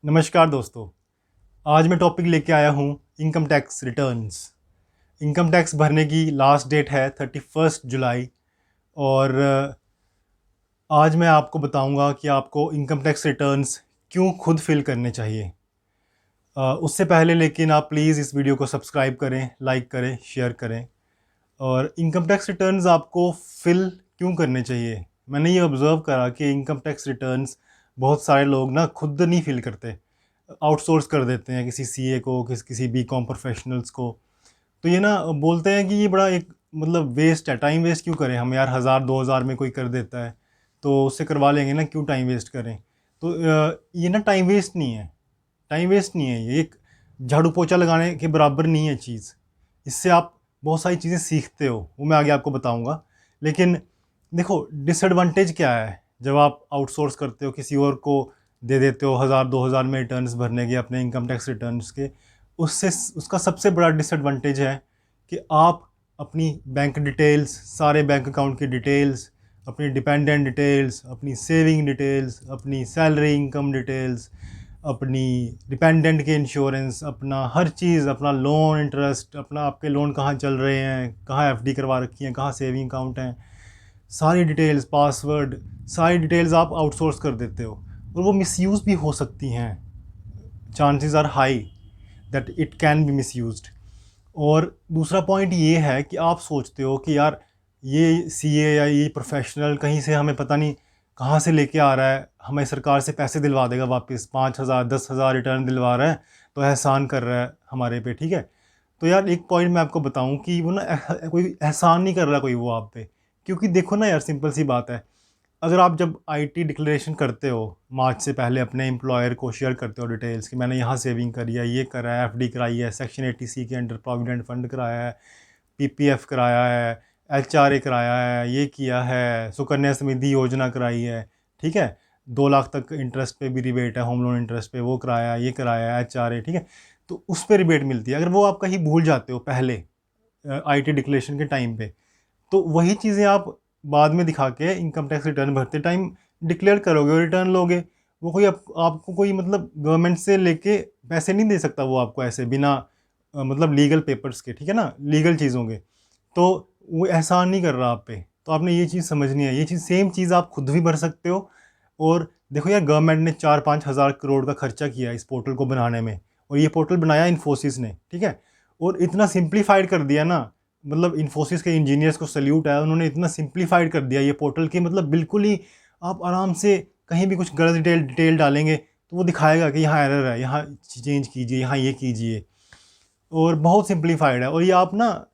नमस्कार दोस्तों। आज मैं टॉपिक लेके आया हूँ income tax returns. Income tax भरने की लास्ट डेट है 31 जुलाई। और आज मैं आपको बताऊँगा कि आपको इनकम टैक्स रिटर्न्स क्यों खुद फिल करने चाहिए। उससे पहले लेकिन आप प्लीज़ इस वीडियो को सब्सक्राइब करें, लाइक करें, शेयर करें। और इनकम टैक्स रिटर्न्स आपको फिल क्यों करने चाहिए, मैंने ये ऑब्ज़र्व करा कि इनकम टैक्स रिटर्न्स बहुत सारे लोग ना खुद नहीं फिल करते, आउटसोर्स कर देते हैं किसी सीए को, किसी बीकॉम प्रोफेशनल्स को। तो ये ना बोलते हैं कि ये बड़ा एक मतलब वेस्ट है, टाइम वेस्ट क्यों करें हम यार, 1000-2000 में कोई कर देता है तो उससे करवा लेंगे ना, क्यों टाइम वेस्ट करें। तो ये ना टाइम वेस्ट नहीं है, टाइम वेस्ट नहीं है, ये एक झाड़ू पोछा लगाने के बराबर नहीं है चीज़। इससे आप बहुत सारी चीज़ें सीखते हो, वो मैं आगे आपको बताऊंगा। लेकिन देखो डिसएडवांटेज क्या है, जब आप आउटसोर्स करते हो, किसी और को दे देते हो 1000-2000 में रिटर्न्स भरने के, अपने इनकम टैक्स रिटर्न्स के, उससे उसका सबसे बड़ा डिसएडवांटेज है कि आप अपनी बैंक डिटेल्स, सारे बैंक अकाउंट की डिटेल्स, अपनी डिपेंडेंट डिटेल्स, अपनी सेविंग डिटेल्स, अपनी सैलरी इनकम डिटेल्स, अपनी डिपेंडेंट के इंश्योरेंस, अपना हर चीज़, अपना लोन इंटरेस्ट, अपना आपके लोन कहाँ चल रहे हैं, कहाँ एफडी करवा रखी हैं, कहाँ सेविंग अकाउंट हैं, सारी डिटेल्स, पासवर्ड, सारी डिटेल्स आप आउटसोर्स कर देते हो। और वो मिसयूज़ भी हो सकती हैं, chances are high that it can be misused. और दूसरा पॉइंट ये है कि आप सोचते हो कि यार ये सीए या ये प्रोफेशनल कहीं से हमें पता नहीं कहाँ से लेके आ रहा है, हमें सरकार से पैसे दिलवा देगा वापस, 5000-10,000 रिटर्न दिलवा रहा है तो एहसान कर रहा है हमारे पे, ठीक है। तो यार एक पॉइंट मैं आपको बताऊं कि वो ना कोई एहसान नहीं कर रहा कोई वो आप पे। क्योंकि देखो ना यार, सिंपल सी बात है, अगर आप जब आईटी डिक्लेरेशन करते हो मार्च से पहले, अपने एम्प्लॉयर को शेयर करते हो डिटेल्स कि मैंने यहाँ सेविंग करी है, ये करा है, एफडी कराई है, सेक्शन 80C के अंडर प्रोविडेंट फंड कराया है, पीपीएफ कराया है, एचआरए कराया है, ये किया है, सुकन्या समृद्धि योजना कराई है, ठीक है, 2 लाख तक इंटरेस्ट पे भी रिबेट है, होम लोन इंटरेस्ट पे, वो कराया है, ये कराया है, एचआरए, ठीक है। तो उस पर रिबेट मिलती है। अगर वो आप कहीं भूल जाते हो पहले आईटी डिक्लेरेशन के टाइम पे, तो वही चीज़ें आप बाद में दिखा के इनकम टैक्स रिटर्न भरते टाइम डिक्लेयर करोगे और रिटर्न लोगे। वो कोई आपको कोई मतलब गवर्नमेंट से लेके पैसे नहीं दे सकता वो आपको ऐसे बिना मतलब लीगल पेपर्स के, ठीक है ना, लीगल चीज़ों के। तो वो एहसान नहीं कर रहा आप पे। तो आपने ये चीज़ समझनी है, ये चीज़ सेम चीज़ आप खुद भी भर सकते हो। और देखो यार, गवर्नमेंट ने 4-5 हज़ार करोड़ का खर्चा किया इस पोर्टल को बनाने में, और ये पोर्टल बनाया इन्फोसिस ने, ठीक है। और इतना सिंप्लीफाइड कर दिया ना, मतलब इन्फोसिस के इंजीनियर्स को सल्यूट है, उन्होंने इतना सिंप्लीफाइड कर दिया ये पोर्टल कि मतलब बिल्कुल ही आप आराम से कहीं भी कुछ गलत डिटेल डालेंगे तो वो दिखाएगा कि यहाँ एरर है, यहाँ चेंज कीजिए, यहाँ ये कीजिए। और बहुत सिंप्लीफाइड है। और ये आप ना,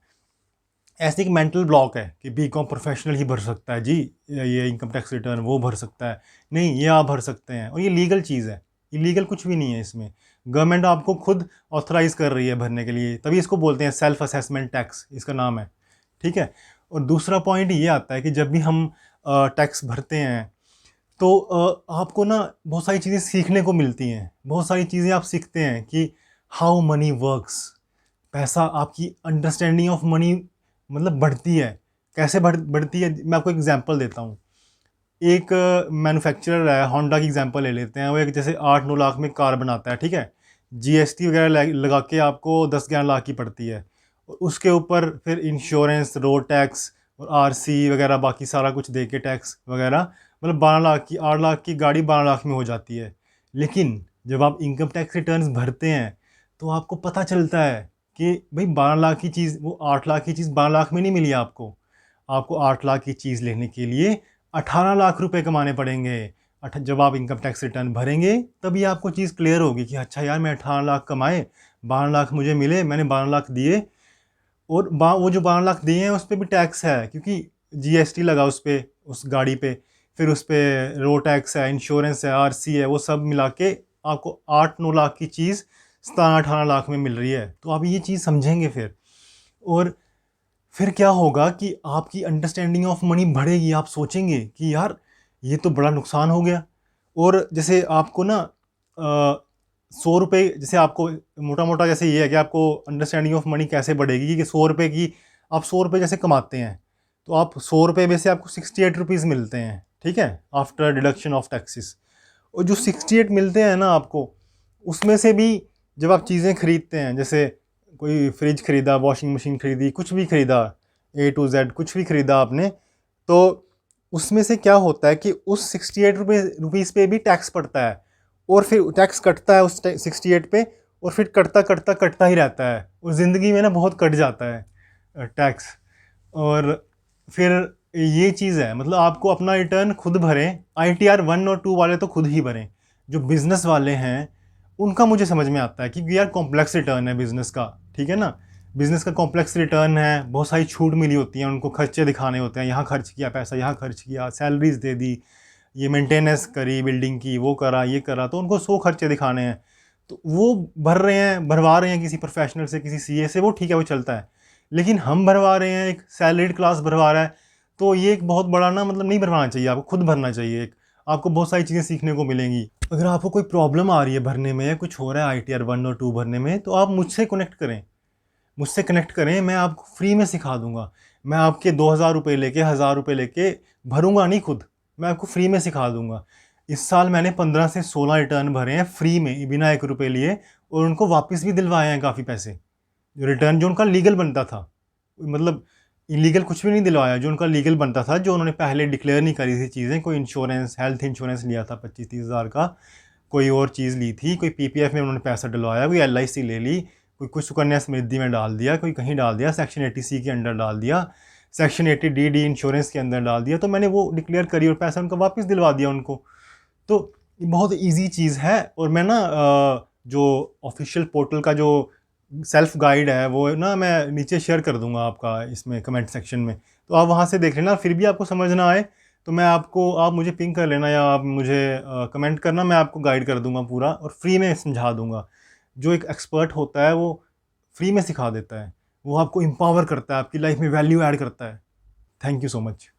ऐसे एक मेंटल ब्लॉक है कि बीकॉम प्रोफेशनल ही भर सकता है जी ये इनकम टैक्स रिटर्न, वो भर सकता है। नहीं, ये आप भर सकते हैं, और ये लीगल चीज़ है, इलीगल कुछ भी नहीं है इसमें। गवर्नमेंट आपको खुद ऑथराइज़ कर रही है भरने के लिए, तभी इसको बोलते हैं सेल्फ असेसमेंट टैक्स, इसका नाम है, ठीक है। और दूसरा पॉइंट ये आता है कि जब भी हम टैक्स भरते हैं तो आपको ना बहुत सारी चीज़ें सीखने को मिलती हैं, बहुत सारी चीज़ें आप सीखते हैं कि हाउ मनी वर्क्स, पैसा, आपकी अंडरस्टैंडिंग ऑफ मनी मतलब बढ़ती है। कैसे बढ़ती है, मैं आपको एग्जांपल देता हूँ। एक मैन्युफैक्चरर है, होंडा की एग्जांपल ले लेते हैं। वो एक जैसे 8-9 लाख में कार बनाता है, ठीक है। जीएसटी वगैरह लगा के आपको 10-11 लाख की पड़ती है। और उसके ऊपर फिर इंश्योरेंस, रोड टैक्स और आरसी वगैरह बाकी सारा कुछ दे के टैक्स वगैरह, मतलब 12 लाख की, 8 लाख की गाड़ी 12 लाख में हो जाती है। लेकिन जब आप इनकम टैक्स रिटर्न्स भरते हैं तो आपको पता चलता है कि भाई 12 लाख की चीज़, वो 8 लाख की चीज़ 12 लाख में नहीं मिली आपको। आपको 8 लाख की चीज़ लेने के लिए 18 लाख रुपए कमाने पड़ेंगे। जब आप इनकम टैक्स रिटर्न भरेंगे तभी आपको चीज़ क्लियर होगी कि अच्छा यार, मैं 18 लाख कमाए, 12 लाख मुझे मिले, मैंने 12 लाख दिए। और वो जो 12 लाख दिए हैं उस पर भी टैक्स है, क्योंकि जीएसटी लगा उस पर, उस गाड़ी पे, फिर उस पर रोड टैक्स है, इंश्योरेंस है, आरसी है, वो सब मिला के आपको 8-9 लाख की चीज़ 17-18 लाख में मिल रही है। तो आप ये चीज़ समझेंगे फिर। और फिर क्या होगा कि आपकी अंडरस्टैंडिंग ऑफ मनी बढ़ेगी। आप सोचेंगे कि यार ये तो बड़ा नुकसान हो गया। और जैसे आपको ना 100 रुपये, जैसे आपको मोटा मोटा जैसे ये है कि आपको अंडरस्टैंडिंग ऑफ मनी कैसे बढ़ेगी कि 100 रुपये की, आप 100 रुपये जैसे कमाते हैं तो आप 100 रुपये में से आपको 68 रुपीज़ मिलते हैं, ठीक है, आफ्टर डिडक्शन ऑफ टैक्सेस। और जो 68 मिलते हैं ना आपको, उसमें से भी जब आप चीज़ें खरीदते हैं, जैसे कोई फ्रिज खरीदा, वॉशिंग मशीन खरीदी, कुछ भी खरीदा, A to Z कुछ भी खरीदा आपने, तो उसमें से क्या होता है कि उस 68 रुपीज़ पे भी टैक्स पड़ता है, और फिर टैक्स कटता है उस 68 पे, और फिर कटता कटता कटता ही रहता है, और ज़िंदगी में ना बहुत कट जाता है टैक्स। और फिर ये चीज़ है, मतलब आपको अपना रिटर्न खुद भरें। ITR 1 और 2 वाले तो खुद ही भरें। जो बिज़नेस वाले हैं उनका मुझे समझ में आता है, क्योंकि यार कॉम्प्लेक्स रिटर्न है बिज़नेस का, ठीक है ना। बिज़नेस का कॉम्प्लेक्स रिटर्न है, बहुत सारी छूट मिली होती हैं उनको, खर्चे दिखाने होते हैं, यहाँ खर्च किया पैसा, यहाँ खर्च किया, सैलरीज दे दी, ये मेंटेनेंस करी बिल्डिंग की, वो करा ये करा, तो उनको 100 खर्चे दिखाने हैं, तो वो भर रहे हैं, भरवा रहे हैं किसी प्रोफेशनल से, किसी CA से, वो ठीक है, वो चलता है। लेकिन हम भरवा रहे हैं, एक सैलरीड क्लास भरवा रहा है, तो ये एक बहुत बड़ा ना, मतलब नहीं भरवाना चाहिए, आपको खुद भरना चाहिए। एक आपको बहुत सारी चीज़ें सीखने को मिलेंगी। अगर आपको कोई प्रॉब्लम आ रही है भरने में, या कुछ हो रहा है ITR 1 और 2 भरने में, तो आप मुझसे कनेक्ट करें, मैं आपको फ्री में सिखा दूंगा। मैं आपके 2000 रुपये लेके, 1000 रुपये लेके भरूंगा नहीं खुद, मैं आपको फ्री में सिखा दूंगा। इस साल मैंने 15 से 16 रिटर्न भरे हैं फ्री में, बिना 1 रुपये लिए, और उनको वापस भी दिलवाए हैं काफ़ी पैसे। जो रिटर्न जो उनका लीगल बनता था, मतलब इलीगल कुछ भी नहीं दिलवाया, जो उनका लीगल बनता था, जो उन्होंने पहले डिक्लेयर नहीं करी थी चीज़ें, कोई इंश्योरेंस, हेल्थ इंश्योरेंस लिया था 25-30 हज़ार का, कोई और चीज़ ली थी, कोई PPF में उन्होंने पैसा डलवाया, कोई LIC ले ली, कोई कुछ सुकन्या समृद्धि में डाल दिया, कोई कहीं डाल दिया, सेक्शन 80C के अंडर डाल दिया, सेक्शन 80DD इंश्योरेंस के अंदर डाल दिया, तो मैंने वो डिक्लेयर करी और पैसा उनका वापस दिलवा दिया उनको। तो ये बहुत ईजी चीज़ है। और मैं ना जो ऑफिशियल पोर्टल का जो सेल्फ गाइड है, वो ना मैं नीचे शेयर कर दूंगा आपका इसमें कमेंट सेक्शन में, तो आप वहाँ से देख लेना। फिर भी आपको समझ ना आए तो आप मुझे पिंग कर लेना, या आप मुझे कमेंट करना, मैं आपको गाइड कर दूंगा पूरा, और फ्री में समझा दूंगा। जो एक एक्सपर्ट होता है वो फ्री में सिखा देता है, वो आपको एम्पावर करता है, आपकी लाइफ में वैल्यू ऐड करता है। Thank you so much.